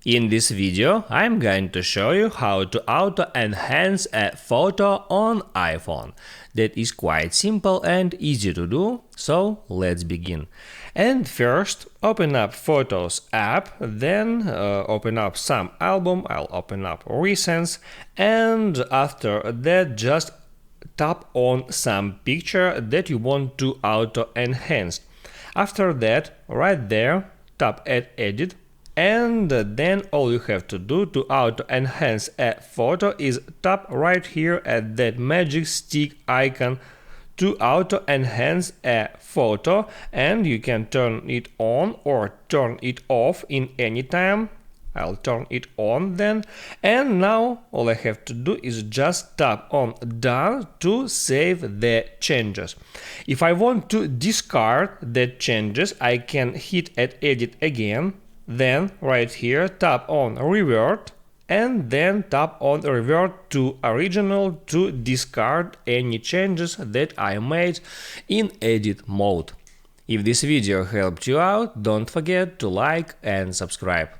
In this video, I'm going to show you how to auto-enhance a photo on iPhone. That is quite simple and easy to do, so let's begin. And first, open up Photos app, then open up some album, I'll open up Recents, and after that just tap on some picture that you want to auto-enhance. After that, right there, tap at Edit. And then all you have to do to auto-enhance a photo is tap right here at that magic stick icon to auto-enhance a photo, and you can turn it on or turn it off in any time. I'll turn it on then, and now all I have to do is just tap on Done to save the changes. If I want to discard the changes, I can hit at Edit again. Then right here tap on Revert and then tap on Revert to Original to discard any changes that I made in edit mode. If this video helped you out, don't forget to like and subscribe.